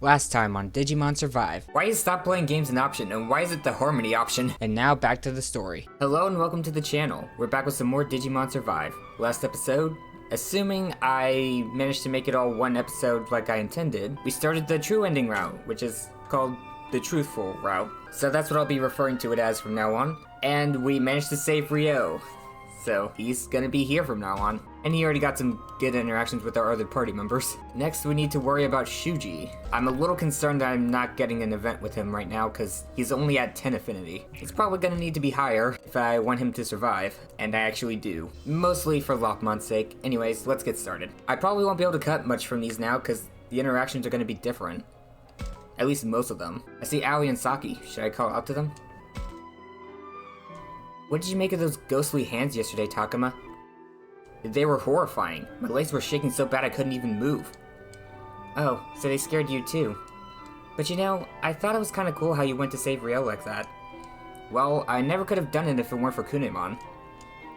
Last time on Digimon Survive. Why is stop playing games an option, and why is it the Harmony option? And now back to the story. Hello and welcome to the channel. We're back with some more Digimon Survive. Last episode, assuming I managed to make it all one episode like I intended, we started the true ending route, which is called the truthful route. So that's what I'll be referring to it as from now on. And we managed to save Ryo. So he's gonna be here from now on. And he already got some good interactions with our other party members. Next, we need to worry about Shuji. I'm a little concerned that I'm not getting an event with him right now because he's only at 10 affinity. It's probably gonna need to be higher if I want him to survive, and I actually do. Mostly for Lockmon's sake. Anyways, let's get started. I probably won't be able to cut much from these now because the interactions are gonna be different. At least most of them. I see Aoi and Saki. Should I call out to them? What did you make of those ghostly hands yesterday, Takuma? They were horrifying. My legs were shaking so bad I couldn't even move. Oh, so they scared you too. But you know, I thought it was kinda cool how you went to save Ryo like that. Well, I never could have done it if it weren't for Kunemon.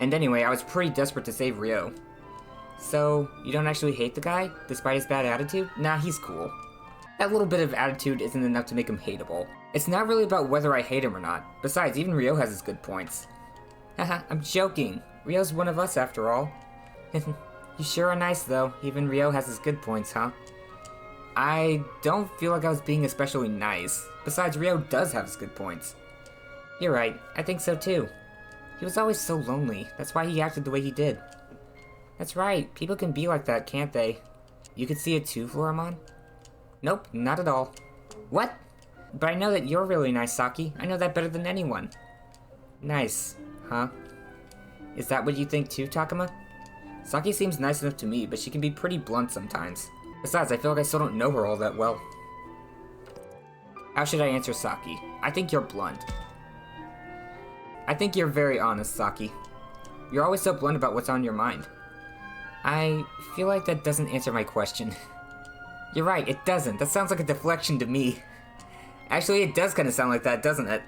And anyway, I was pretty desperate to save Ryo. So, you don't actually hate the guy, despite his bad attitude? Nah, he's cool. That little bit of attitude isn't enough to make him hateable. It's not really about whether I hate him or not. Besides, even Ryo has his good points. Haha, I'm joking. Ryo's one of us after all. You sure are nice though. Even Ryo has his good points, huh? I don't feel like I was being especially nice. Besides, Ryo does have his good points. You're right, I think so too. He was always so lonely. That's why he acted the way he did. That's right, people can be like that, can't they? You could see it too, Flymon? Nope, not at all. What? But I know that you're really nice, Saki. I know that better than anyone. Nice, huh? Is that what you think too, Takuma? Saki seems nice enough to me, but she can be pretty blunt sometimes. Besides, I feel like I still don't know her all that well. How should I answer Saki? I think you're blunt. I think you're very honest, Saki. You're always so blunt about what's on your mind. I feel like that doesn't answer my question. You're right, it doesn't. That sounds like a deflection to me. Actually, it does kind of sound like that, doesn't it?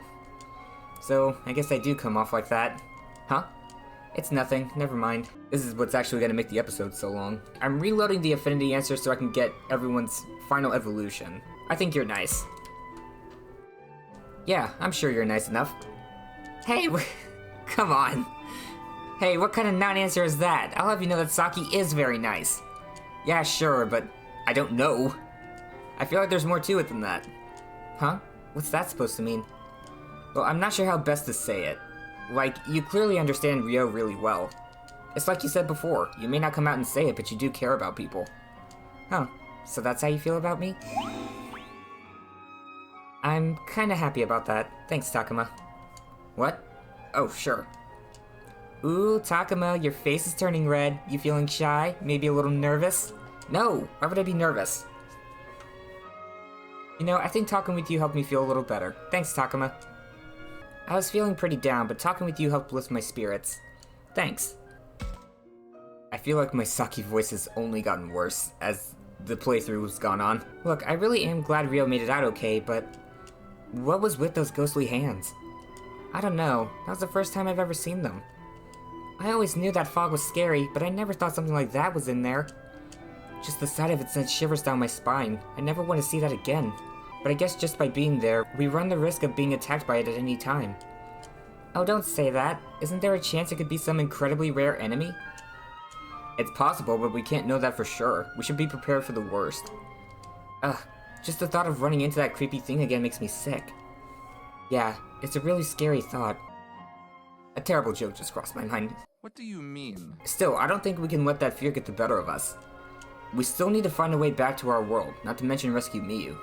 So, I guess I do come off like that. Huh? It's nothing, never mind. This is what's actually gonna make the episode so long. I'm reloading the affinity answer so I can get everyone's final evolution. I think you're nice. Yeah, I'm sure you're nice enough. Hey, come on. Hey, what kind of non-answer is that? I'll have you know that Saki is very nice. Yeah, sure, but I don't know. I feel like there's more to it than that. Huh? What's that supposed to mean? Well, I'm not sure how best to say it. Like, you clearly understand Ryo really well. It's like you said before, you may not come out and say it, but you do care about people. Huh, so that's how you feel about me? I'm kinda happy about that. Thanks, Takuma. What? Oh, sure. Ooh, Takuma, your face is turning red. You feeling shy? Maybe a little nervous? No, why would I be nervous? You know, I think talking with you helped me feel a little better. Thanks, Takuma. I was feeling pretty down, but talking with you helped lift my spirits. Thanks. I feel like my Saki voice has only gotten worse as the playthrough has gone on. Look, I really am glad Ryo made it out okay, but what was with those ghostly hands? I don't know, that was the first time I've ever seen them. I always knew that fog was scary, but I never thought something like that was in there. Just the sight of it sent shivers down my spine. I never want to see that again. But I guess just by being there, we run the risk of being attacked by it at any time. Oh, don't say that. Isn't there a chance it could be some incredibly rare enemy? It's possible, but we can't know that for sure. We should be prepared for the worst. Ugh, just the thought of running into that creepy thing again makes me sick. Yeah, it's a really scary thought. A terrible joke just crossed my mind. What do you mean? Still, I don't think we can let that fear get the better of us. We still need to find a way back to our world, not to mention rescue Miyu.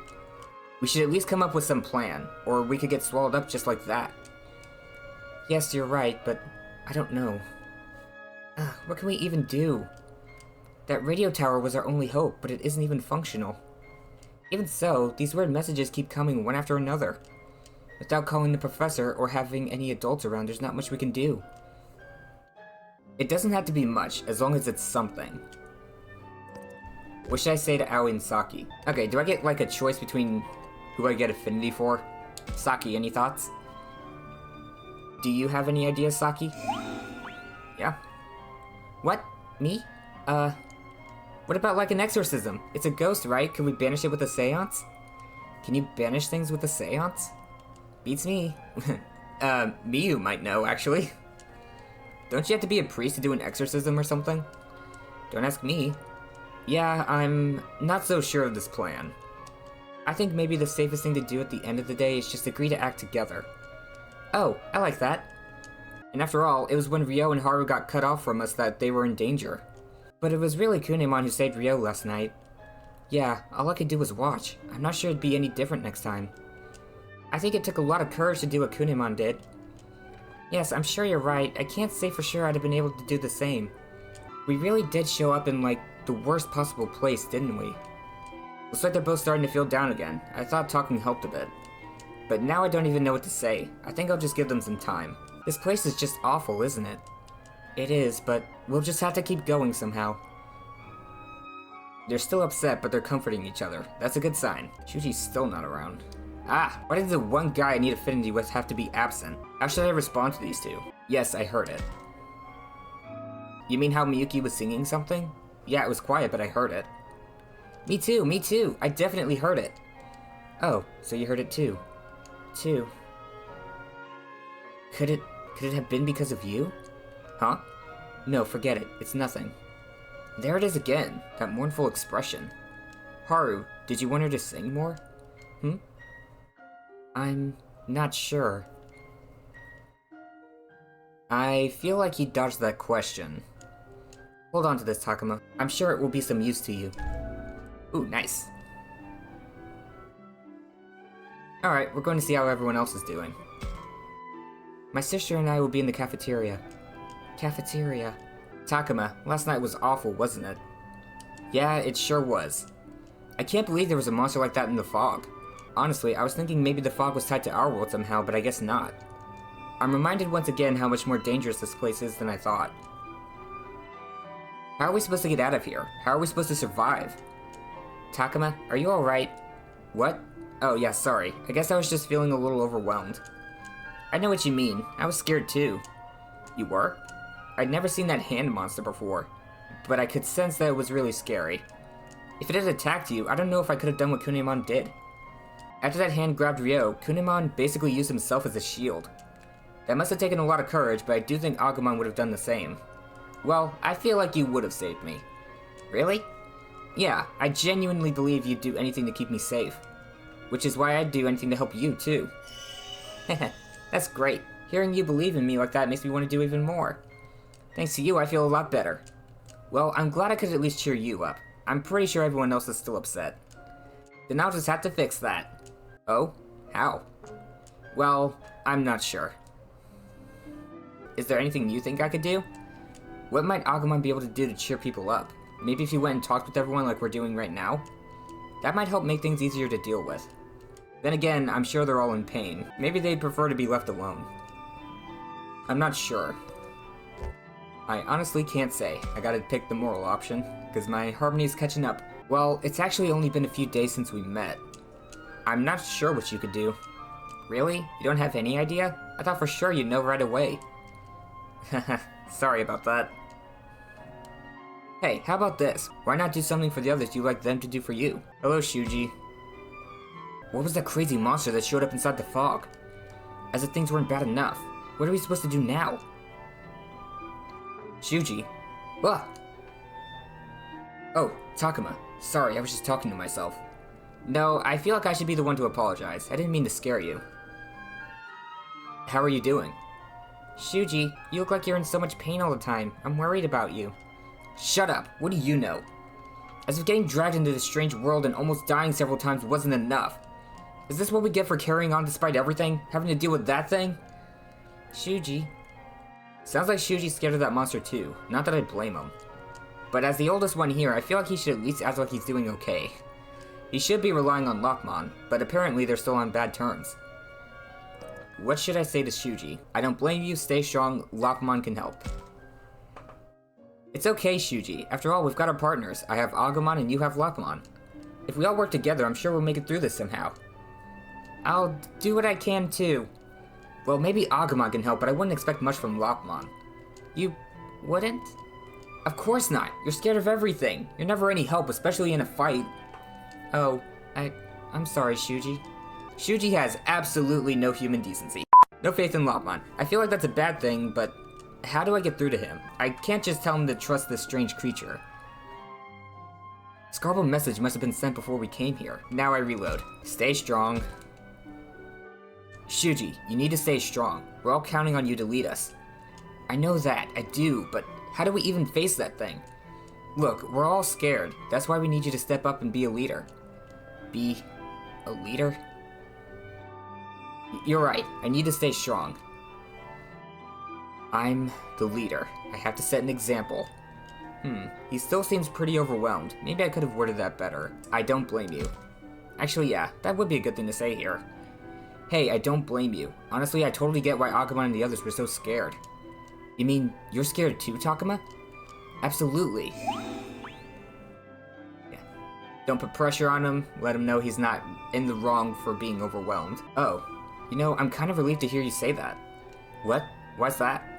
We should at least come up with some plan, or we could get swallowed up just like that. Yes, you're right, but I don't know. What can we even do? That radio tower was our only hope, but it isn't even functional. Even so, these weird messages keep coming one after another. Without calling the professor or having any adults around, there's not much we can do. It doesn't have to be much, as long as it's something. What should I say to Aoi and Saki? Okay, do I get like a choice between who I get affinity for? Saki, any thoughts? Do you have any ideas, Saki? Yeah? What? Me? What about like an exorcism? It's a ghost, right? Can we banish it with a seance? Can you banish things with a seance? Beats me. Miyu might know, actually. Don't you have to be a priest to do an exorcism or something? Don't ask me. Yeah, I'm not so sure of this plan. I think maybe the safest thing to do at the end of the day is just agree to act together. Oh, I like that. And after all, it was when Ryo and Haru got cut off from us that they were in danger. But it was really Kunemon who saved Ryo last night. Yeah, all I could do was watch. I'm not sure it'd be any different next time. I think it took a lot of courage to do what Kunemon did. Yes, I'm sure you're right. I can't say for sure I'd have been able to do the same. We really did show up in, like, the worst possible place, didn't we? Looks like they're both starting to feel down again. I thought talking helped a bit. But now I don't even know what to say. I think I'll just give them some time. This place is just awful, isn't it? It is, but we'll just have to keep going somehow. They're still upset, but they're comforting each other. That's a good sign. Shuji's still not around. Ah, why did the one guy I need affinity with have to be absent? How should I respond to these two? Yes, I heard it. You mean how Miyuki was singing something? Yeah, it was quiet, but I heard it. Me too, I definitely heard it. Oh, so you heard it too. Could it have been because of you? Huh? No, forget it, it's nothing. There it is again, that mournful expression. Haru, did you want her to sing more? I'm not sure. I feel like he dodged that question. Hold on to this, Takuma. I'm sure it will be some use to you. Ooh, nice. Alright, we're going to see how everyone else is doing. My sister and I will be in the cafeteria. Cafeteria. Takuma, last night was awful, wasn't it? Yeah, it sure was. I can't believe there was a monster like that in the fog. Honestly, I was thinking maybe the fog was tied to our world somehow, but I guess not. I'm reminded once again how much more dangerous this place is than I thought. How are we supposed to get out of here? How are we supposed to survive? Takuma, are you alright? What? Oh yeah, sorry. I guess I was just feeling a little overwhelmed. I know what you mean. I was scared too. You were? I'd never seen that hand monster before, but I could sense that it was really scary. If it had attacked you, I don't know if I could have done what Kunemon did. After that hand grabbed Ryo, Kunemon basically used himself as a shield. That must have taken a lot of courage, but I do think Agumon would have done the same. Well, I feel like you would have saved me. Really? Yeah, I genuinely believe you'd do anything to keep me safe. Which is why I'd do anything to help you, too. That's great. Hearing you believe in me like that makes me want to do even more. Thanks to you, I feel a lot better. Well, I'm glad I could at least cheer you up. I'm pretty sure everyone else is still upset. Then I'll just have to fix that. Oh? How? Well, I'm not sure. Is there anything you think I could do? What might Agumon be able to do to cheer people up? Maybe if you went and talked with everyone like we're doing right now? That might help make things easier to deal with. Then again, I'm sure they're all in pain. Maybe they'd prefer to be left alone. I'm not sure. I honestly can't say. I gotta pick the moral option, because my harmony's catching up. Well, it's actually only been a few days since we met. I'm not sure what you could do. Really? You don't have any idea? I thought for sure you'd know right away. Haha, sorry about that. Hey, how about this? Why not do something for the others you'd like them to do for you? Hello, Shuji. What was that crazy monster that showed up inside the fog? As if things weren't bad enough. What are we supposed to do now? Shuji. Ah! Oh, Takuma. Sorry, I was just talking to myself. No, I feel like I should be the one to apologize. I didn't mean to scare you. How are you doing? Shuji, you look like you're in so much pain all the time. I'm worried about you. Shut up. What do you know? As if getting dragged into this strange world and almost dying several times wasn't enough. Is this what we get for carrying on despite everything? Having to deal with that thing? Shuji. Sounds like Shuji's scared of that monster too. Not that I blame him. But as the oldest one here, I feel like he should at least act like he's doing okay. He should be relying on Lockmon, but apparently they're still on bad terms. What should I say to Shuji? I don't blame you, stay strong, Lockmon can help. It's okay, Shuji. After all, we've got our partners. I have Agumon and you have Lockmon. If we all work together, I'm sure we'll make it through this somehow. I'll do what I can too. Well, maybe Agumon can help, but I wouldn't expect much from Lockmon. You wouldn't? Of course not. You're scared of everything. You're never any help, especially in a fight. Oh, I'm sorry, Shuji. Shuji has absolutely no human decency. No faith in Lopmon. I feel like that's a bad thing, but how do I get through to him? I can't just tell him to trust this strange creature. This garbled message must have been sent before we came here. Now I reload. Stay strong. Shuji, you need to stay strong. We're all counting on you to lead us. I know that, I do, but how do we even face that thing? Look, we're all scared. That's why we need you to step up and be a leader. Be a leader? You're right, I need to stay strong. I'm the leader. I have to set an example. He still seems pretty overwhelmed. Maybe I could have worded that better. I don't blame you. Actually, yeah, that would be a good thing to say here. Hey, I don't blame you. Honestly, I totally get why Agumon and the others were so scared. You mean, you're scared too, Takuma? Absolutely. Yeah. Don't put pressure on him, let him know he's not in the wrong for being overwhelmed. Oh, you know, I'm kind of relieved to hear you say that. What? Why's that?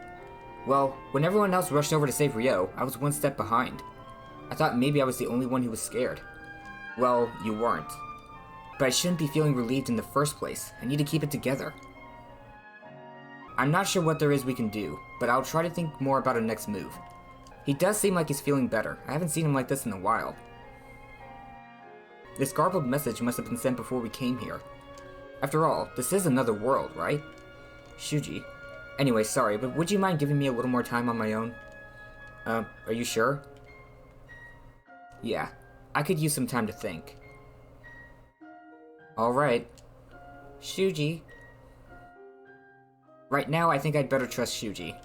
Well, when everyone else rushed over to save Ryo, I was one step behind. I thought maybe I was the only one who was scared. Well, you weren't. But I shouldn't be feeling relieved in the first place. I need to keep it together. I'm not sure what there is we can do, but I'll try to think more about our next move. He does seem like he's feeling better. I haven't seen him like this in a while. This garbled message must have been sent before we came here. After all, this is another world, right? Shuji. Anyway, sorry, but would you mind giving me a little more time on my own? Are you sure? Yeah, I could use some time to think. Alright. Shuji. Right now, I think I'd better trust Shuji.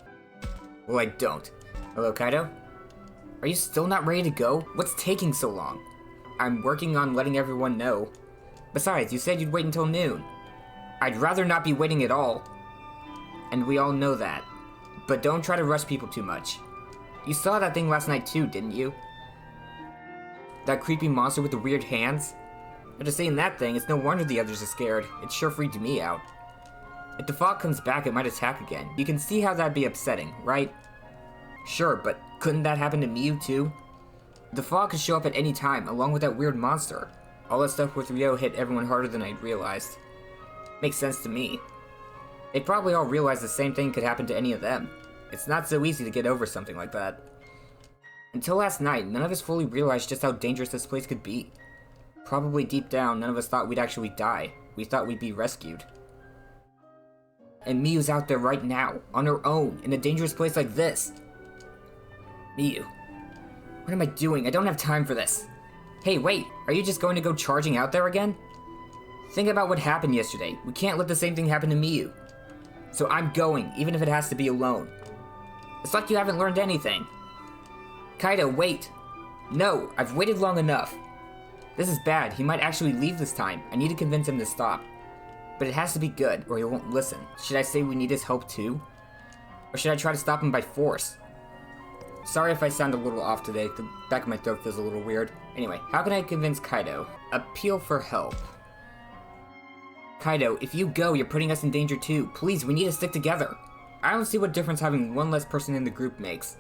Well, I don't. Hello, Kaido? Are you still not ready to go? What's taking so long? I'm working on letting everyone know. Besides, you said you'd wait until noon. I'd rather not be waiting at all. And we all know that. But don't try to rush people too much. You saw that thing last night too, didn't you? That creepy monster with the weird hands? After seeing that thing, it's no wonder the others are scared. It sure freaked me out. If the fog comes back, it might attack again. You can see how that'd be upsetting, right? Sure, but couldn't that happen to Miyu too? The fog could show up at any time, along with that weird monster. All that stuff with Ryo hit everyone harder than I'd realized. Makes sense to me. They probably all realized the same thing could happen to any of them. It's not so easy to get over something like that. Until last night, none of us fully realized just how dangerous this place could be. Probably deep down, none of us thought we'd actually die. We thought we'd be rescued. And Miyu's out there right now, on her own, in a dangerous place like this. Miyu. What am I doing? I don't have time for this. Hey, wait, are you just going to go charging out there again? Think about what happened yesterday. We can't let the same thing happen to Miyu. So I'm going, even if it has to be alone. It's like you haven't learned anything. Kaido, wait. No, I've waited long enough. This is bad. He might actually leave this time. I need to convince him to stop. But it has to be good, or he won't listen. Should I say we need his help too? Or should I try to stop him by force? Sorry if I sound a little off today. The back of my throat feels a little weird. Anyway, how can I convince Kaido? Appeal for help. Kaido, if you go, you're putting us in danger too. Please, we need to stick together. I don't see what difference having one less person in the group makes.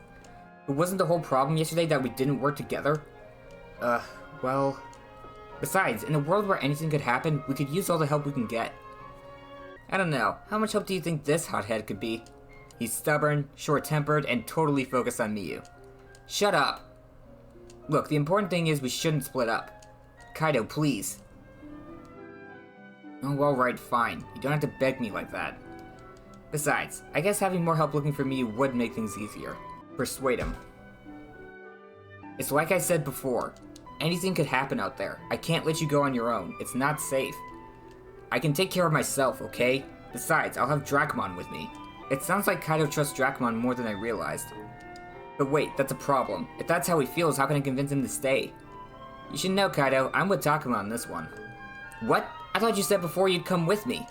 But wasn't the whole problem yesterday that we didn't work together? Well... Besides, in a world where anything could happen, we could use all the help we can get. I don't know, how much help do you think this hothead could be? He's stubborn, short-tempered, and totally focused on Miyu. Shut up! Look, the important thing is we shouldn't split up. Kaido, please. Oh, alright, fine. You don't have to beg me like that. Besides, I guess having more help looking for Miyu would make things easier. Persuade him. It's like I said before. Anything could happen out there. I can't let you go on your own. It's not safe. I can take care of myself, okay? Besides, I'll have Dracmon with me. It sounds like Kaido trusts Dracmon more than I realized. But wait, that's a problem. If that's how he feels, how can I convince him to stay? You should know, Kaido, I'm with Takuma on this one. What? I thought you said before you'd come with me.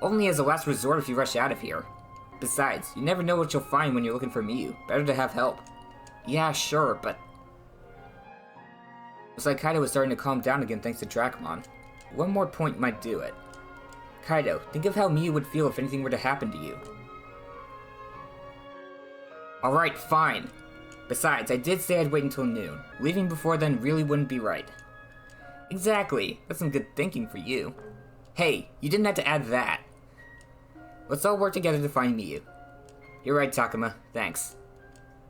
Only as a last resort if you rush out of here. Besides, you never know what you'll find when you're looking for Miyu. Better to have help. Yeah, sure, but... Looks like Kaido was starting to calm down again thanks to Dracmon. One more point might do it. Kaido, think of how Miyu would feel if anything were to happen to you. Alright, fine. Besides, I did say I'd wait until noon. Leaving before then really wouldn't be right. Exactly. That's some good thinking for you. Hey, you didn't have to add that. Let's all work together to find Miyu. You're right, Takuma. Thanks.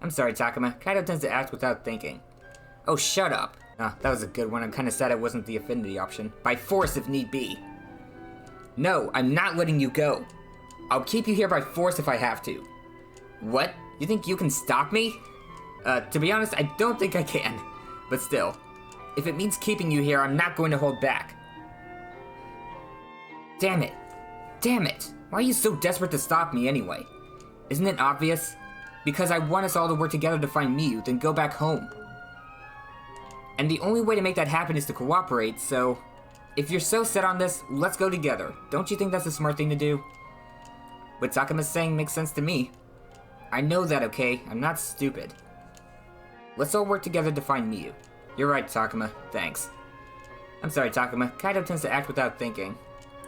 I'm sorry, Takuma. Kaido tends to act without thinking. Oh, shut up. Ah, that was a good one. I'm kinda sad it wasn't the affinity option. By force if need be. No, I'm not letting you go. I'll keep you here by force if I have to. What? You think you can stop me? To be honest, I don't think I can. But still, if it means keeping you here, I'm not going to hold back. Damn it. Damn it. Why are you so desperate to stop me anyway? Isn't it obvious? Because I want us all to work together to find Miyu, then go back home. And the only way to make that happen is to cooperate, so... If you're so set on this, let's go together. Don't you think that's a smart thing to do? What Takuma's saying makes sense to me. I know that, okay? I'm not stupid. Let's all work together to find Miyu. You're right, Takuma. Thanks. I'm sorry, Takuma. Kaido tends to act without thinking.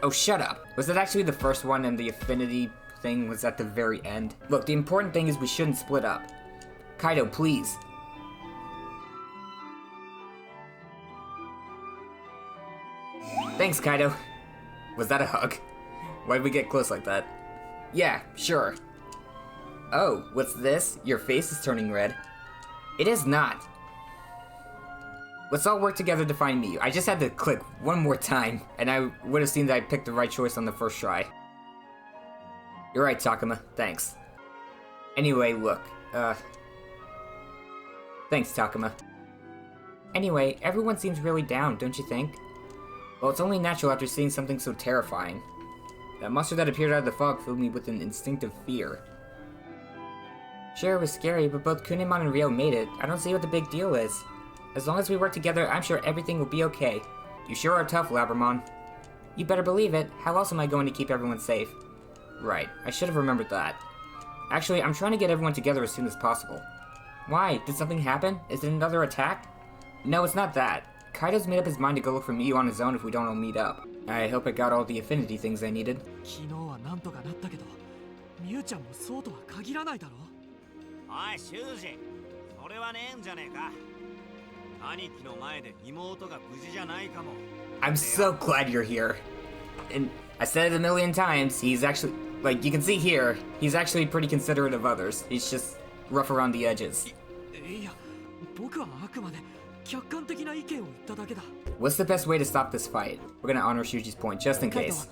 Oh, shut up. Was that actually the first one and the affinity thing was at the very end? Look, the important thing is we shouldn't split up. Kaido, please. Thanks, Kaido. Was that a hug? Why'd we get close like that? Yeah, sure. Oh, what's this? Your face is turning red. It is not. Let's all work together to find Miyu. I just had to click one more time, and I would have seen that I picked the right choice on the first try. You're right, Takuma. Thanks. Anyway, look, thanks, Takuma. Anyway, everyone seems really down, don't you think? Well, it's only natural after seeing something so terrifying. That monster that appeared out of the fog filled me with an instinctive fear. Sure, it was scary, but both Kunemon and Ryo made it. I don't see what the big deal is. As long as we work together, I'm sure everything will be okay. You sure are tough, Labramon. You better believe it. How else am I going to keep everyone safe? Right, I should have remembered that. Actually, I'm trying to get everyone together as soon as possible. Why? Did something happen? Is it another attack? No, it's not that. Kaido's made up his mind to go look for Miyu on his own if we don't all meet up. I hope I got all the affinity things I needed. I'm so glad you're here. And I said it a million times, he's actually, like you can see here, he's actually pretty considerate of others. He's just rough around the edges. What's the best way to stop this fight? We're gonna honor Shuji's point, just in case.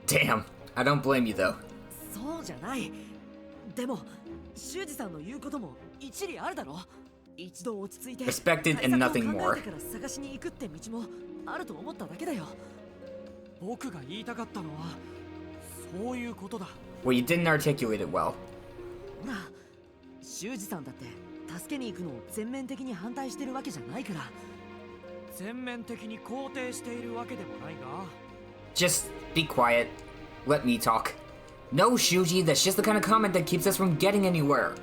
Damn, I don't blame you though. Respected and nothing more. Well, you didn't articulate it well. Just be quiet. Let me talk. No, Shuji, that's just the kind of comment that keeps us from getting anywhere.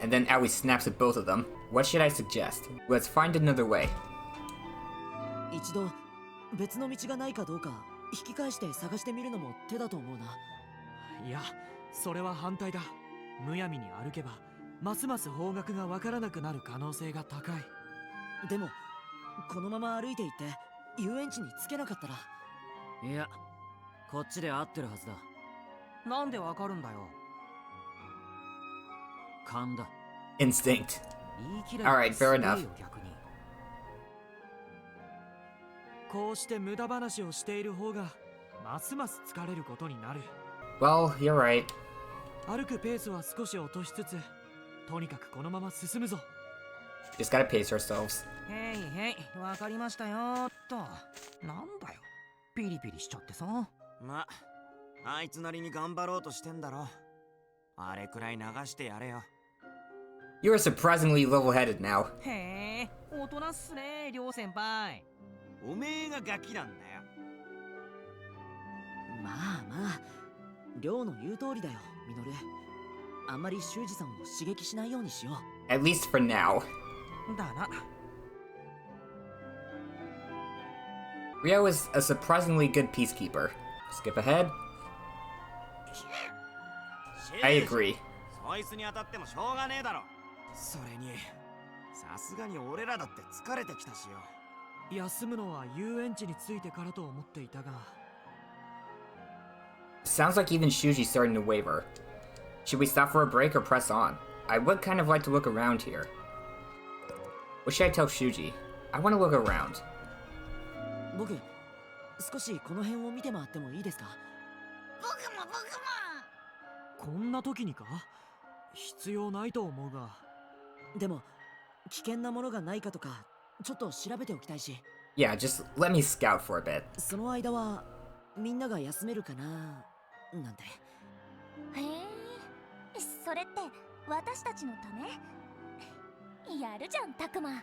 And then Aoi snaps at both of them. What should I suggest? Let's find another way. Instinct. Alright, fair enough. Well, you're right. Just gotta pace ourselves. You are surprisingly level-headed now. あんまり修二さんを刺激しないようにしよう。 At least for now. だな。 Ryo is a surprisingly good peacekeeper. Skip ahead. I agree. そいつに当たってもしょうがねえだろ。それにさすがに俺らだって疲れてきたしよ。休むのは遊園地についてからと思っていたが。 Sounds like even Shuji's starting to waver. Should we stop for a break or press on? I would kind of like to look around here. What should I tell Shuji? I want to look around. 僕、少しこの辺を見て回ってもいいですか？僕も。こんな時にか？必要ないと思うが。でも、危険なものがないかとか、ちょっと調べておきたいし。Yeah, just let me scout for a bit. その間は、みんなが休めるかな、なんて。へえ、それって私たちのため？やるじゃん、たくま。た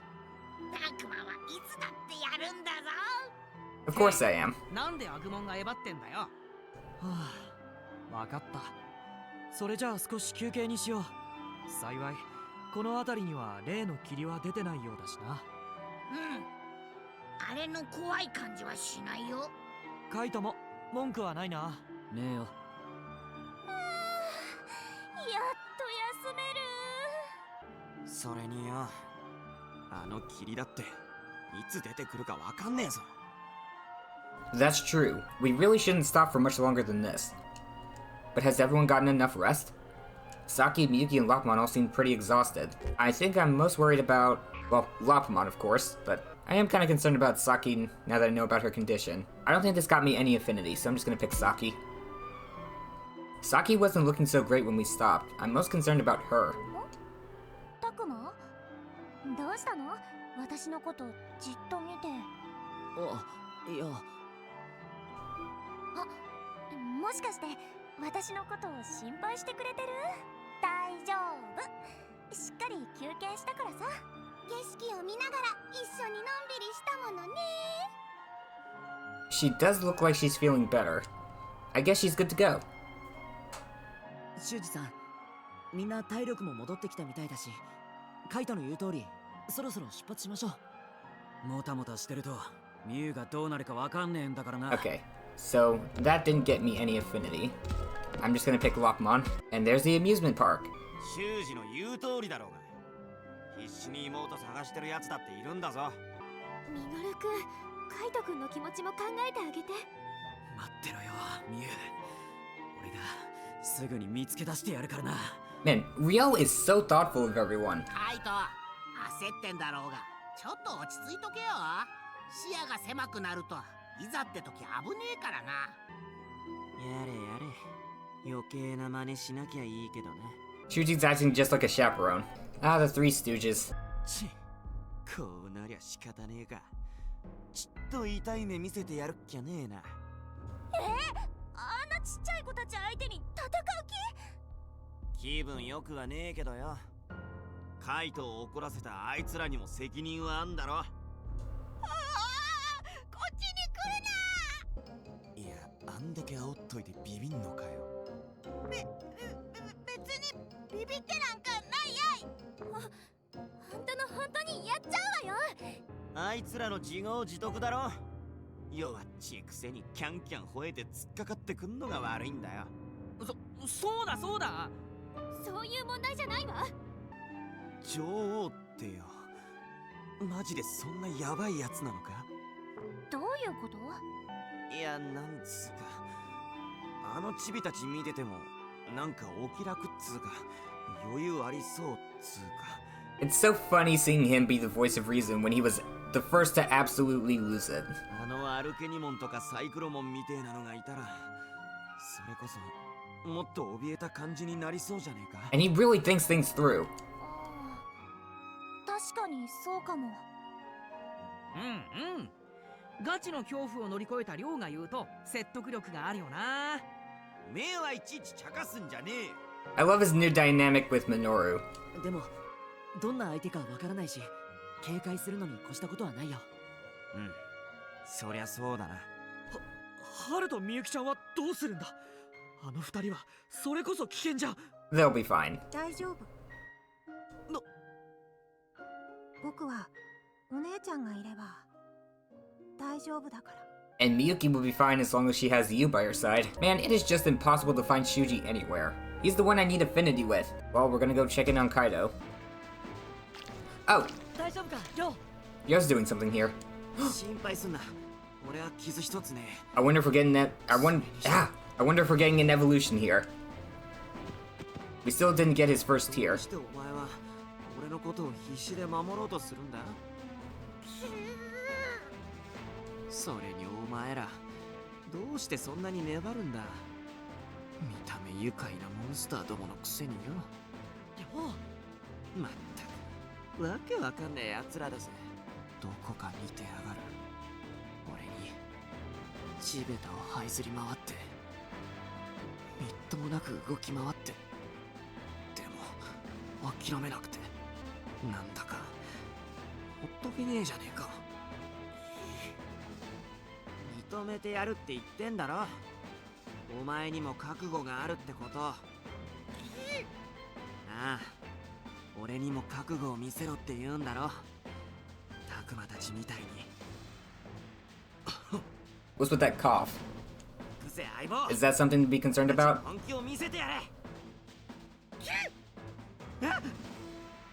くまはいつだってやるんだぞ。 Of course I am. なんでアグモンがえばってんだよ。はあ、わかった。それじゃあ少し休憩にしよう。幸いこの辺りには例の霧は出てないようだしな。あれの怖い感じはしないよ。カイトも文句はないな。ねえよ。やっと休める。それによ、あの霧だっていつ出てくるかわかんねえぞ。 That's true. We really shouldn't stop for much longer than this. But has everyone gotten enough rest? Saki, Miyuki, and Lopmon all seem pretty exhausted. I think I'm most worried about, well, Lopmon of course, but I am kind of concerned about Saki now that I know about her condition. I don't think this got me any affinity, so I'm just gonna pick Saki. Saki wasn't looking so great when we stopped. I'm most concerned about her. たくま、どうしたの？私のことじっと見て。あ、いや。もしかして私のことを心配してくれてる？大丈夫。しっかり休憩したからさ。景色を見ながら一緒にのんびりしたものね。 She does look like she's feeling better. I guess she's good to go. 修二さん、みんな体力も戻ってきたみたいだし、カイトの言う通り、そろそろ出発しましょう。もたもたしてると、ミュウがどうなるかわかんねえんだからな。Okay, so that didn't get me any affinity. I'm just gonna pick Lopmon, and there's the amusement park. 修二の言う通りだろうが。必死に妹探してるやつだっているんだぞ。ミノルくん、カイトくんの気持ちも考えてあげて。待ってろよ、ミュウ。俺がすぐに見つけ出してやるからな。Man, Ryo is so thoughtful of everyone. カイト、焦ってんだろうが、ちょっと落ち着いとけよ。視野が狭くなるといざって時危ねえからな。やれやれ、余計な真似しなきゃいいけどな。 Shuji's acting just like a chaperone. Ah, the Three Stooges. こうなりゃ仕方ねえか。ちっと痛い目見せてやるっきゃねえな。あんなちっちゃい子たち相手に戦う気分よくはねえけどよ。カイトを怒らせたあいつらにも責任はあんだろ。気？こっちに来るな。いや、あんだけ煽っといてビビんのかよ。別にビビってなんかないやい。本当にやっちゃうわよ。あいつらの自業自得だろ。弱っちいくせにキャンキャン吠えて突っかかってくんのが悪いんだよ。そうだそうだ。そういう問題じゃないわ。女王ってよ、マジでそんなヤバいやつなのか？どういうこと？いや、なんつうか、あのチビたち見ててもなんかお気楽っつうか余裕ありそうっつうか。 It's so funny seeing him be the voice of reason when he was the first to absolutely lose it. あのアルケニモンとかサイクロモンみてえなのがいたら、それこそもっと怯えた感じになりそうじゃねえか。 And he really thinks things through. 確かにそうかも。ガチの恐怖を乗り越えた亮が言うと説得力があるよな。おめえはいちいち茶化すんじゃねえよ。 I love his new dynamic with Minoru. でもどんな相手かわからないし、警戒するのに越したことはないよ。うん、そりゃそうだな。ハルとみゆきちゃんはどうするんだ？あの二人はそれこそ危険じゃ。They'll be fine. 大丈夫。僕はお姉ちゃんがいれば大丈夫だから。 And Miyuki will be fine as long as she has you by her side. Man, it is just impossible to find Shuji anywhere. He's the one I need affinity with. Well, we're gonna go check in on Kaido. Oh! 大丈夫か、りょう。 Yo's doing something here. 心配すんな。俺は傷一つね。 I wonder if we're getting that. I wonder if we're getting an evolution here. We still didn't get his first ど tier. うしてお前は俺のことを必死で守ろうとするんだ？それにお前らどうしてそんなに粘るんだ？見た目愉快なモンスターどものくせによ。りょう。まったくわけわかんねえ奴らだぜ。どこか見てやがる。俺に地べたを這いずり回ってみっともなく動き回って、でも諦めなくて、なんだかほっとけねえじゃねえか。認めてやるって言ってんだろ。お前にも覚悟があるってこと。ああ、俺にも覚悟を見せろって言うんだろ。たくまたちみたいに。 What's with that cough? くせ相棒。 Is that something to be concerned about? 本気を見せてやれ。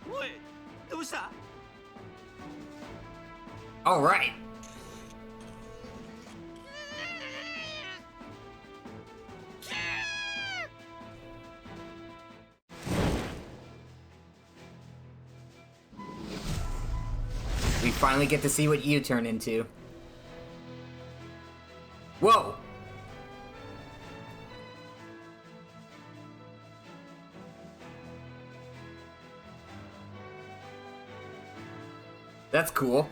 おい、どうした？ Alright! We finally get to see what you turn into. Whoa! That's cool.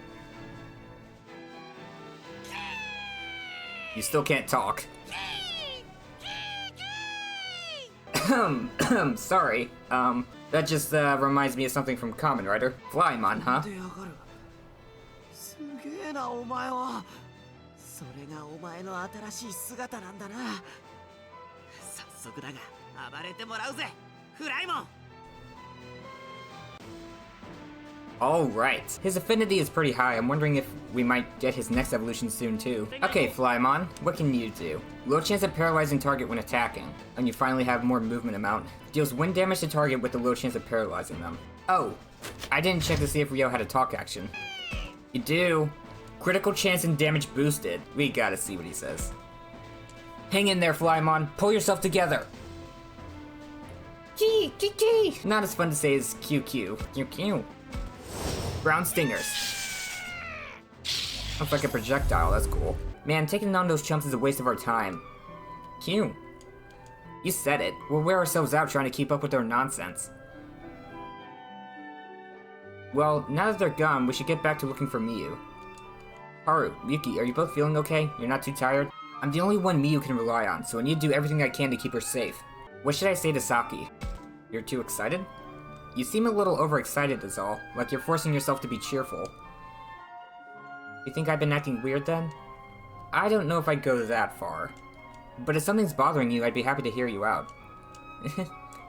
You still can't talk. Sorry. That just reminds me of something from Kamen Rider. Flymon, huh? 出やがる。すげえなお前は。それがお前の新しい姿なんだな。早速だが暴れてもらうぜ、フライモン。 Alright. His affinity is pretty high. I'm wondering if we might get his next evolution soon too. Okay, Flymon, what can you do? Low chance of paralyzing target when attacking, and you finally have more movement amount. Deals wind damage to target with the low chance of paralyzing them. Oh, I didn't check to see if Ryo had a talk action. You do. Critical chance and damage boosted. We gotta see what he says. Hang in there, Flymon. Pull yourself together. Gee. Not as fun to say as QQ. QQ. Brown stingers. Looks like a projectile, that's cool. Man, taking on those chumps is a waste of our time. Cute. You said it. We'll wear ourselves out trying to keep up with their nonsense. Well, now that they're gone, we should get back to looking for Miyu. Haru, Yuki, are you both feeling okay? You're not too tired? I'm the only one Miyu can rely on, so I need to do everything I can to keep her safe. What should I say to Saki? You're too excited? You seem a little overexcited is all, like you're forcing yourself to be cheerful. You think I've been acting weird then? I don't know if I'd go that far. But if something's bothering you, I'd be happy to hear you out.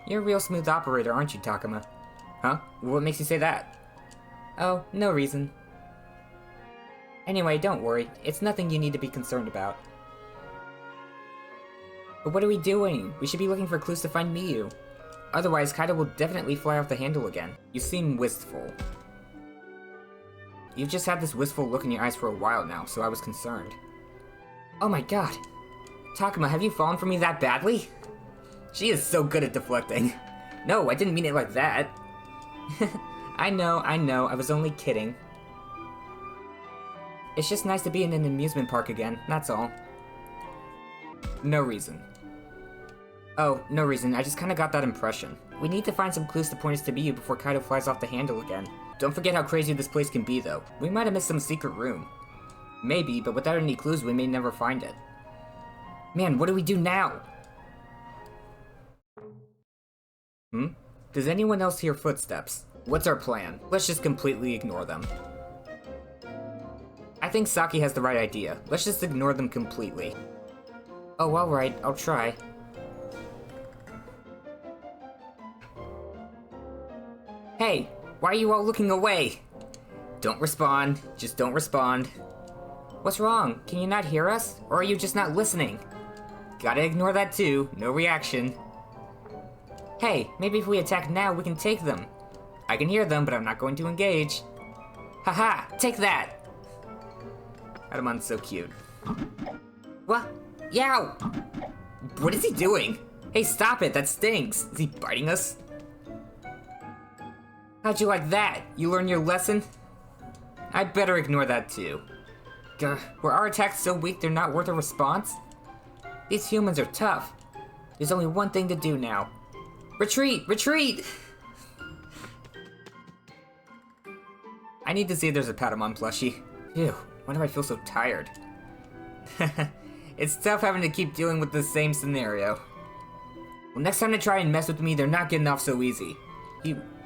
You're a real smooth operator, aren't you, Takuma? Huh? What makes you say that? Oh, no reason. Anyway, don't worry. It's nothing you need to be concerned about. But what are we doing? We should be looking for clues to find Miyu. Otherwise, Kaido will definitely fly off the handle again. You seem wistful. You've just had this wistful look in your eyes for a while now, so I was concerned. Oh my god. Takuma, have you fallen for me that badly? She is so good at deflecting. No, I didn't mean it like that. I know, I was only kidding. It's just nice to be in an amusement park again, that's all. No reason. Oh, no reason, I just kinda got that impression. We need to find some clues to point us to Miyu before Kaido flies off the handle again. Don't forget how crazy this place can be though. We might have missed some secret room. Maybe, but without any clues we may never find it. Man, what do we do now? Does anyone else hear footsteps? What's our plan? Let's just completely ignore them. I think Saki has the right idea. Let's just ignore them completely. Oh, alright, I'll try. Why are you all looking away? Don't respond. Just don't respond. What's wrong? Can you not hear us? Or are you just not listening? Gotta ignore that too. No reaction. Hey, maybe if we attack now, we can take them. I can hear them, but I'm not going to engage. Haha, take that! Adamon's so cute. What? Yow! What is he doing? Hey, stop it, that stinks. Is he biting us? How'd you like that? You learned your lesson? I'd better ignore that too. Grr, were our attacks so weak they're not worth a response? These humans are tough. There's only one thing to do now. Retreat! Retreat! I need to see if there's a Patamon plushie. Phew, why do I feel so tired? It's tough having to keep dealing with the same scenario. Well, next time they try and mess with me, they're not getting off so easy.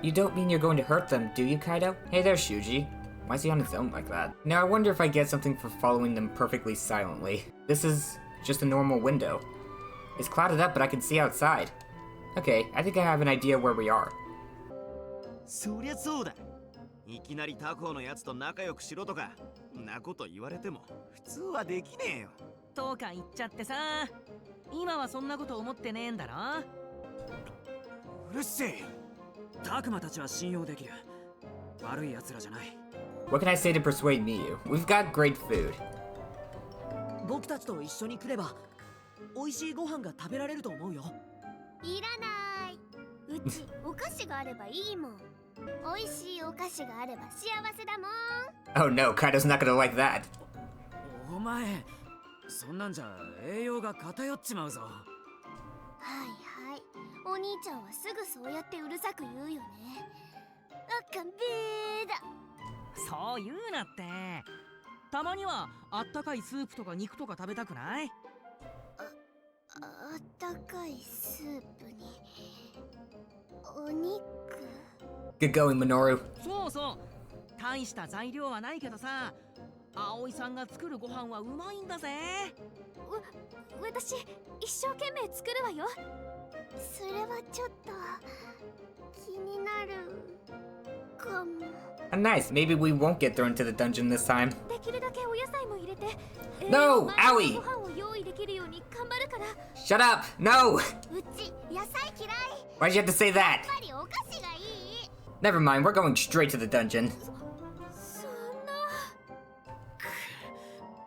You don't mean you're going to hurt them, do you, Kaido? Hey there, Shuji. Why is he on his own like that? Now I wonder if I get something for following them perfectly silently. This is just a normal window. It's clouded up, but I can see outside. Okay, I think I have an idea where we are. そりゃそうだ。いきなり他校のやつと仲良くしろとか、んなこと言われても普通はできねえよ。とか言っちゃってさ、今はそんなこと思ってねえんだろ。うるせえ。タクマたちは信用できる。悪い奴らじゃない。What can I say to persuade Miyu? We've got great food. 僕たちと一緒に来れば、美味しいご飯が食べられると思うよ。いらない。うちお菓子があればいいもん。美味しいお菓子があれば幸せだもん。Oh no, Kaido's not gonna like that. お前、そんなんじゃ栄養が偏っちまうぞ。はいはい。お兄ちゃんはすぐそうやってうるさく言うよね。あかんべーだ。そう言うなって。たまにはあったかいスープとか肉とか食べたくない？あったかいスープにお肉。Good going, Minoru. そうそう。大した材料はないけどさ、葵さんが作るご飯はうまいんだぜ。私一生懸命作るわよ。それはちょっと気になるかも。Nice, maybe we won't get thrown to the dungeon this time. できるだけお野菜も入れて。No, Aoi! ご飯を用意できるように頑張るから。Shut up! No! うち野菜嫌い。 Why'd you have to say や that? っぱりお菓子がいい。 Never mind, we're going straight to the dungeon. そんな。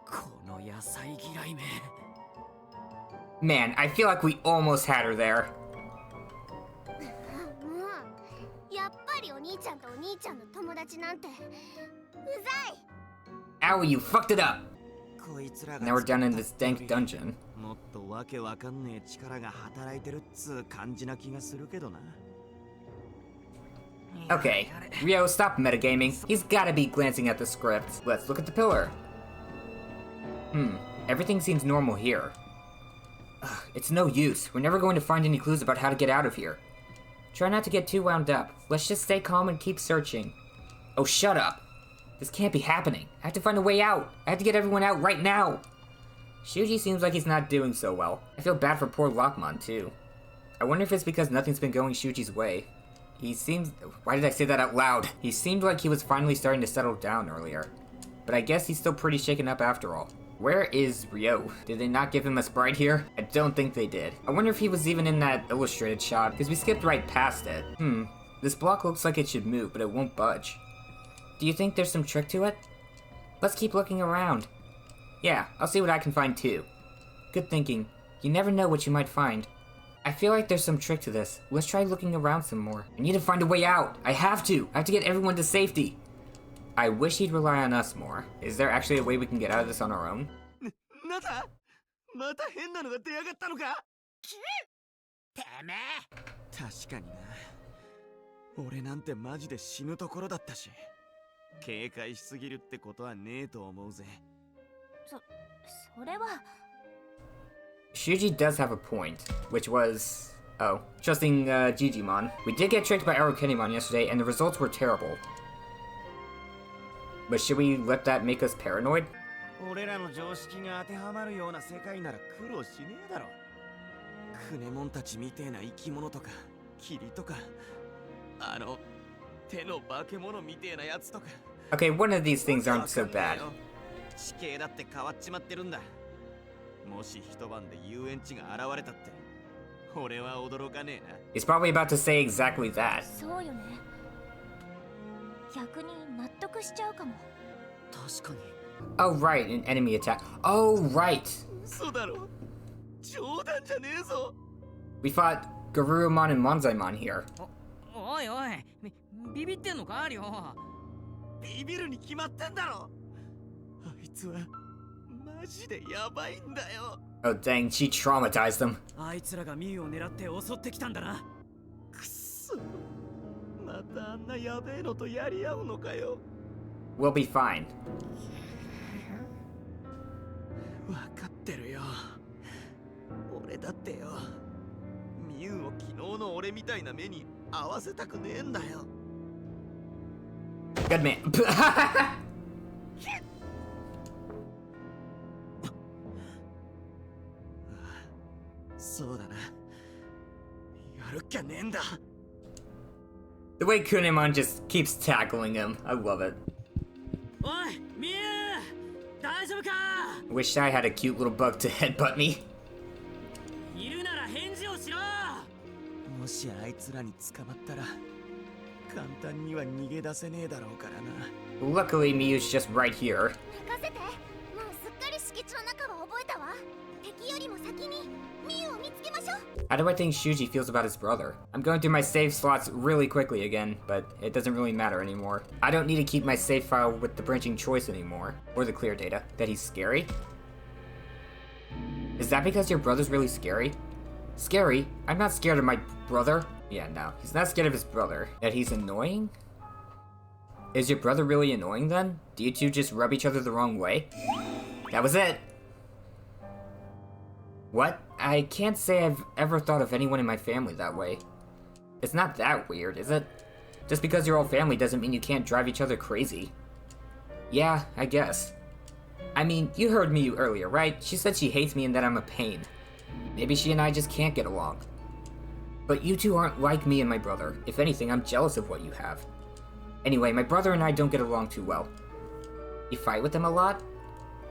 この野菜嫌いめ。Man, I feel like we almost had her there. やっぱりお兄ちゃんとお兄ちゃんの友達なんてうざい。 Owie, you fucked it up! こいつらが Now we're down in this dank dungeon. もっとわけわかんねえ力が働いてるっつう感じな気がするけどな。Okay, Ryo, stop metagaming. He's gotta be glancing at the script. Let's look at the pillar. Everything seems normal here. Ugh, it's no use. We're never going to find any clues about how to get out of here. Try not to get too wound up. Let's just stay calm and keep searching. Oh, shut up. This can't be happening. I have to find a way out. I have to get everyone out right now. Shuji seems like he's not doing so well. I feel bad for poor Lockmon, too. I wonder if it's because nothing's been going Shuji's way. He seems... Why did I say that out loud? He seemed like he was finally starting to settle down earlier. But I guess he's still pretty shaken up after all. Where is Ryo? Did they not give him a sprite here? I don't think they did. I wonder if he was even in that illustrated shot, because we skipped right past it. This block looks like it should move, but it won't budge. Do you think there's some trick to it? Let's keep looking around. Yeah, I'll see what I can find too. Good thinking. You never know what you might find. I feel like there's some trick to this. Let's try looking around some more. I need to find a way out. I have to get everyone to safety. I wish he'd rely on us more. Is there actually a way we can get out of this on our own? なんだまた変なのが出やがったのかてめえ。確かにな。俺なんてマジで死ぬところだったし、警戒しすぎるってことはねえと思うぜ。それは。 Shuji does have a point, which was... Oh, trusting Digimon. We did get tricked by our Kunemon yesterday, and the results were terrible. But should we let that make us paranoid? 俺らの常識が当てはまるような世界なら苦労しねえだろ。クネモンたちみてえな生き物とか、霧とか、手の化け物みてえなやつとか。 Okay, one of these things aren't so bad. 地形だって変わっちまってるんだ。もし一晩で遊園地が現れたって、俺は驚かねえな。 He's probably about to say exactly that. そうよね。逆に納得しちゃうかも。確かに。 Oh, right, an enemy attack. Oh, right. 嘘だろ。冗談じゃねえぞ。 We fought Garurumon and Monzaimon here. おいおい、ビビってんのかリョウ。ビビるに決まってんだろ。あいつはマジでやばいんだよ。 Oh, dang, she traumatized him. あいつらがミュウを狙って襲ってきたんだな。くっそ。またあんなやべえのとやり合うのかよ。 We'll be fine. わかってるよ。俺だってよ。ミュウを昨日の俺みたいな目に合わせたくねえんだよ。 Good man. そうだな。やるっきゃねえんだ。 The way Kunemon just keeps tackling him. I love it. おい、ミュウ、大丈夫か？ Wish I had a cute little bug to headbutt me. いるなら返事をしろ。もしあいつらに捕まったら簡単には逃げ出せねえだろうからな。 Luckily, Miyu's just right here. 任せて。もうすっかり敷地の中は覚えたわ。敵よりも先にミユを見つけましょう。 How do I think Shuji feels about his brother? I'm going through my save slots really quickly again, but it doesn't really matter anymore. I don't need to keep my save file with the branching choice anymore, or the clear data. That he's scary? Is that because your brother's really scary? Scary? I'm not scared of my brother. Yeah, no, he's not scared of his brother. That he's annoying? Is your brother really annoying then? Do you two just rub each other the wrong way? That was it! What? I can't say I've ever thought of anyone in my family that way. It's not that weird, is it? Just because you're all family doesn't mean you can't drive each other crazy. Yeah, I guess. I mean, you heard Miyu earlier, right? She said she hates me and that I'm a pain. Maybe she and I just can't get along. But you two aren't like me and my brother. If anything, I'm jealous of what you have. Anyway, my brother and I don't get along too well. You fight with him a lot?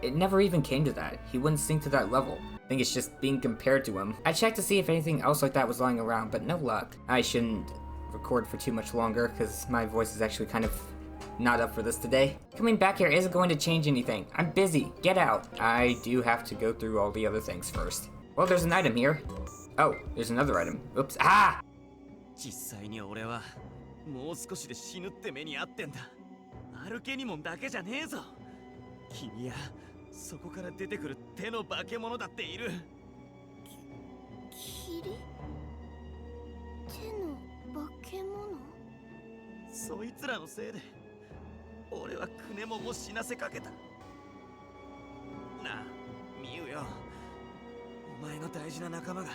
It never even came to that. He wouldn't sink to that level. I think it's just being compared to him. I checked to see if anything else like that was lying around, but no luck. I shouldn't record for too much longer, because my voice is actually kind of not up for this today. Coming back here isn't going to change anything. I'm busy. Get out. I do have to go through all the other things first. Well, there's an item here. Oh, there's another item. Oops. Ah! 実際に俺はもう少しで死ぬって目にあってんだ。歩けにもんだけじゃねえぞ。君やそこから出てくる手の化け物だっている。霧？手の化け物？そいつらのせいで俺はクネモンも死なせかけた。なあ、ミユよ。お前の大事な仲間が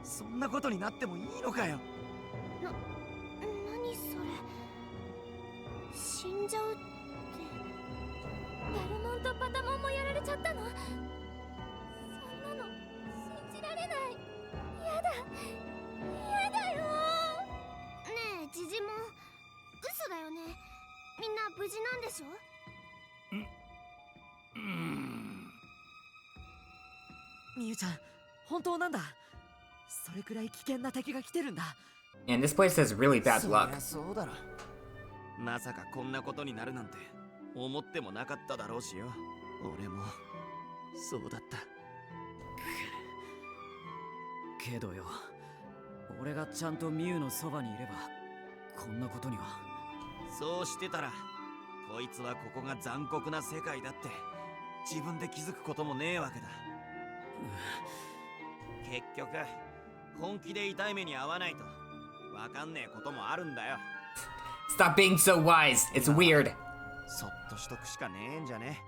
そんなことになってもいいのかよ。何それ？死んじゃうって。バルモンとパタモンもやられちゃったの？そんなの信じられない。やだ。やだよ。ねえ、ジジモン。嘘だよね。みんな無事なんでしょ？ミユちゃん、本当なんだ。それくらい危険な敵が来てるんだ。And this place has really bad そり luck. ゃそうだろ。まさかこんなことになるなんて思ってもなかっただろうしよ。俺もそうだった。けどよ、俺がちゃんとミユのそばにいればこんなことには。そうしてたらこいつはここが残酷な世界だって自分で気づくこともねえわけだ。結局本気で痛い目に遭わないとわかんねえこともあるんだよ。Stop being so wise. It's weird. そっとしとくしかねえんじゃね。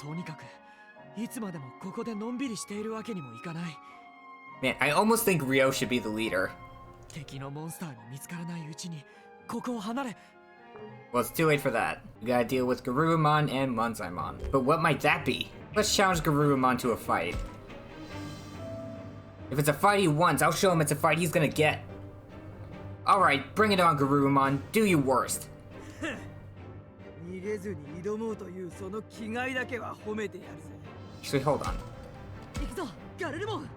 とにかくいつまでもここでのんびりしているわけにもいかない。 Man, I almost think Ryo should be the leader. 敵のモンスターに見つからないうちにここを離れ。 Well, it's too late for that. We gotta deal with Garurumon and Monzaimon. But what might that be? Let's challenge Garurumon to a fight. If it's a fight he wants, I'll show him it's a fight he's gonna get. Alright, bring it on, Garurumon. Do your worst. 逃げずに挑もうというその気概だけは褒めてやるぜ。 Actually, hold on. 行くぞ、ガルルモン。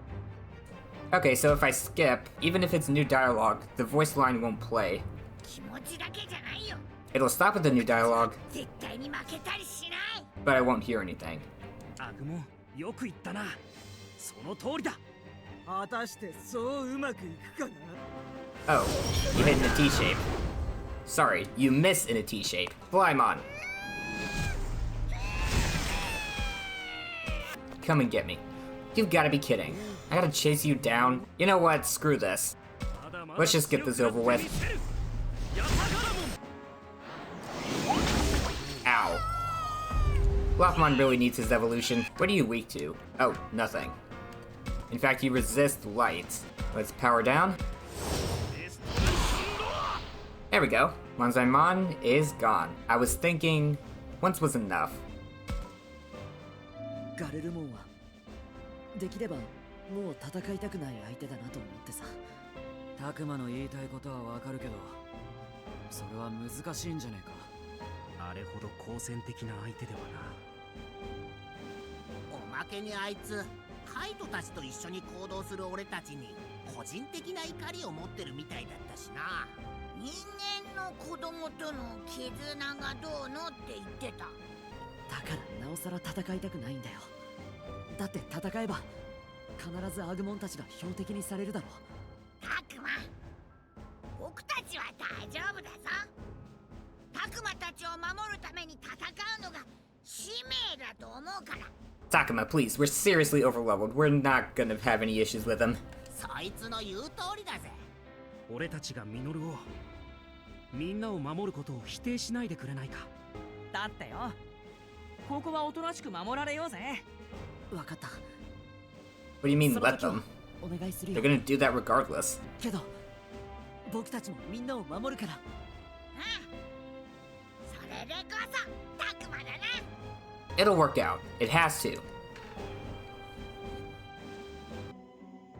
Okay, so if I skip, even if it's new dialogue, the voice line won't play. 気持ちだけじゃないよ。 It'll stop with the new dialogue, 絶対に負けたりしない。 but I won't hear anything. アグモン、よく言ったな。その通りだ。果たしてそううまくいくかな。 Oh, you hit in a T shape. Sorry, you miss in a T shape. Flymon. Come and get me. You've gotta be kidding. I gotta chase you down. You know what? Screw this. Let's just get this over with. Ow. Flymon really needs his evolution. What are you weak to? Oh, nothing. In fact, you resist light. Let's power down. There we go. Manzaimon is gone. I was thinking once was enough. ガルルモンはできればもう戦いたくない相手だなと思ってさ。タクマの言いたいことはわかるけど、それは難しいんじゃねえか。あれほど好戦的な相手ではな。おまけにあいつ、カイトたちと一緒に行動する俺たちに個人的な怒りを持ってるみたいだったしな。人間の子供との絆がどうのって言ってた。だからなおさら戦いたくないんだよ。だって戦えば必ずアグモンたちが標的にされるだろう。タクマ、僕たちは大丈夫だぞ。タクマたちを守るために戦うのが使命だと思うから。 Takuma, please, we're seriously overleveled. We're not gonna have any issues with him. そいつの言う通りだぜ。俺たちがミノルを、みんなを守ることを否定しないでくれないか。だってよ、ここはおとなしく守られようぜ。わかった。 What do you mean, let them? お願いする They're よ。 gonna do that regardless. けど僕たちもみんなを守るから。それでこそタクマだな。 It'll work out. It has to.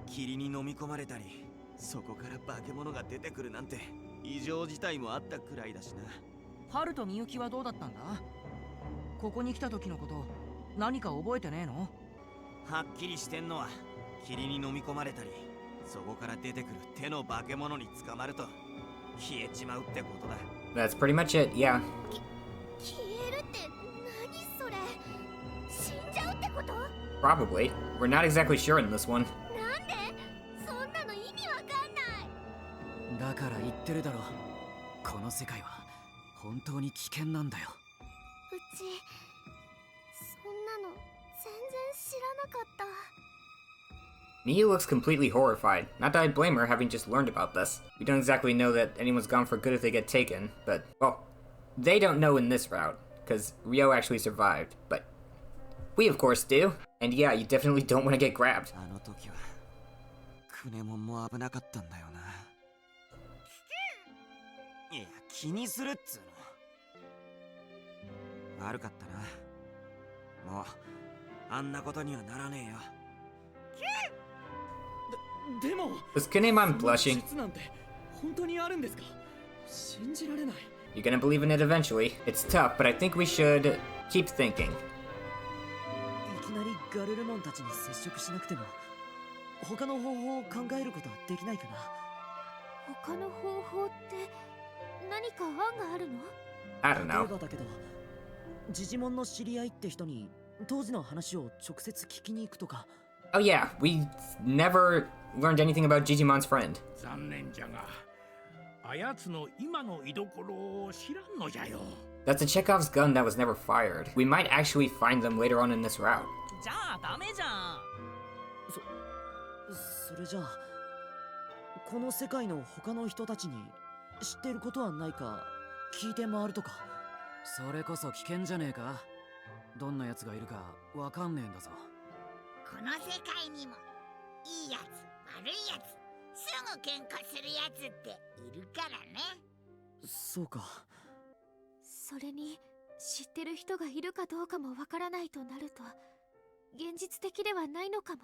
霧に飲み込まれたり、そこから化け物が出てくるなんて異常事態もあったくらいだしな。ハルとみゆきはどうだったんだ？ここに来た時のこと何か覚えてねえの？はっきりしてんのは霧に飲み込まれたり、そこから出てくる手の化け物に捕まると消えちまうってことだ。 That's pretty much it, yeah. 消えるって何それ。死んじゃうってこと？ Probably. We're not exactly sure in this one. なんで？そんなの意味わかんない。だから言ってるだろ。この世界は本当に危険なんだよ。うちそんなの全然知らなかった。 Miyu looks completely horrified. Not that I blame her, having just learned about this. We don't exactly know that anyone's gone for good if they get taken, but, well, they don't know in this route, because Ryo actually survived, but we of course do. And yeah, you definitely don't want to get grabbed. あの時はクネモンも危なかったんだよな。いや、気にするっつうの。悪かったな。もうあんなことにはならねえよ。でも Was Kunemon blushing? 説なんて本当にあるんですか？信じられない。 You're gonna believe in it eventually. It's tough, but I think we should keep thinking. いきなりガルルモンたちに接触しなくても他の方法を考えることはできないかな。他の方法って何か案があるの？ I don't 例 know. えばだけど、ジジモンの知り合いって人に当時の話を直接聞きに行くとか。 Oh yeah, we never learned anything about Digimon's friend. 残念じゃが、あやつの今の居所を知らんのじゃよ。 That's a Chekhov's gun that was never fired. We might actually find them later on in this route. じゃあダメじゃん。それじゃあこの世界の他の人たちに知ってることはないか聞いて回るとか。それこそ危険じゃねえか。どんな奴がいるかわかんねえんだぞ。この世界にもいいやつ悪いやつすぐ喧嘩するやつっているからね。そうか。それに知ってる人がいるかどうかもわからないとなると現実的ではないのかも。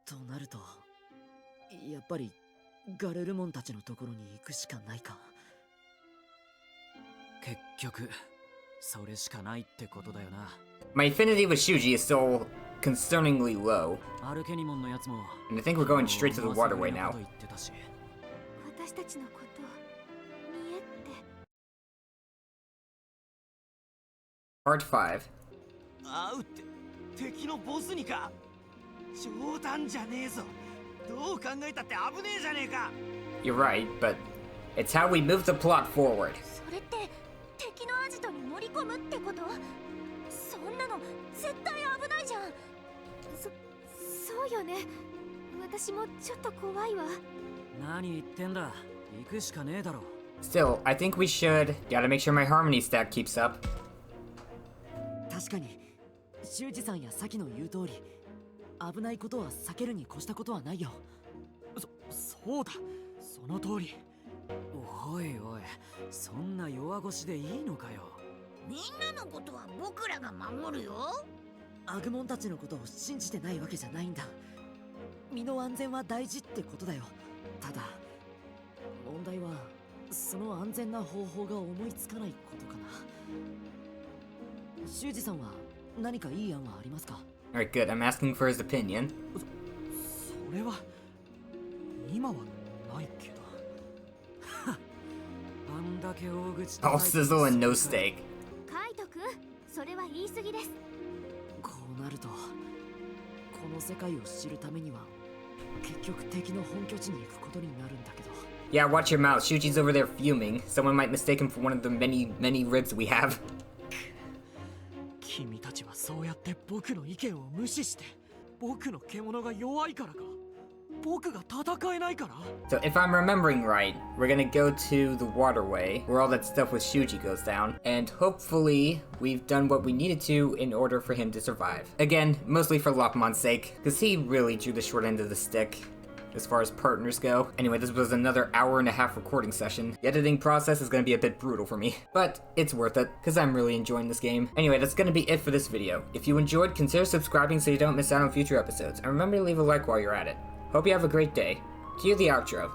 となるとやっぱりガレルモンたちのところに行くしかないか。結局それしかないってことだよな。 My affinity with Shuji is still concerningly low. アルケニモンのやつも And I think we're going straight to the waterway now. 言ってたし。私たちのこと見えって。 Part 5. 会うって敵のボスにか。冗談じゃねえぞ。どう考えたって危ねえじゃねえか。 You're right, but it's how we move the plot forward. それって敵のアジトに乗り込むってこと？そんなの絶対危ないじゃん。そうよね。私もちょっと怖いわ。何言ってんだ。行くしかねえだろ。 Still, I think we should. Gotta make sure my harmony stat keeps up. 確かに修二さんやさきの言う通り、危ないことは避けるに越したことはないよ。そうだ、その通り。おいおい、そんな弱腰でいいのかよ。みんなのことは僕らが守るよ。アグモンたちのことを信じてないわけじゃないんだ。身の安全は大事ってことだよ。ただ問題はその安全な方法が思いつかないことかな。修二さんは何かいい案はありますか？ Alright, good. I'm asking for his opinion. それは今はないけど。あんだけ大口 All sizzle and no steak. カイト君、それは言い過ぎです。こうなるとこの世界を知るためには結局敵の本拠地に行くことになるんだけど。 Yeah, watch your mouth. Shuji's over there fuming. Someone might mistake him for one of the many, many ribs we have. 君たちはそうやって僕の意見を無視して僕の獣が弱いからか。僕が戦えないから。 So if I'm remembering right, we're gonna go to the waterway where all that stuff with Shuji goes down, and hopefully we've done what we needed to in order for him to survive. Again, mostly for Lopmon's sake, because he really drew the short end of the stick as far as partners go. Anyway, this was another hour-and-a-half recording session. The editing process is gonna be a bit brutal for me, but it's worth it, because I'm really enjoying this game. Anyway, that's gonna be it for this video. If you enjoyed, consider subscribing so you don't miss out on future episodes, and remember to leave a like while you're at it. Hope you have a great day. Cue the outro.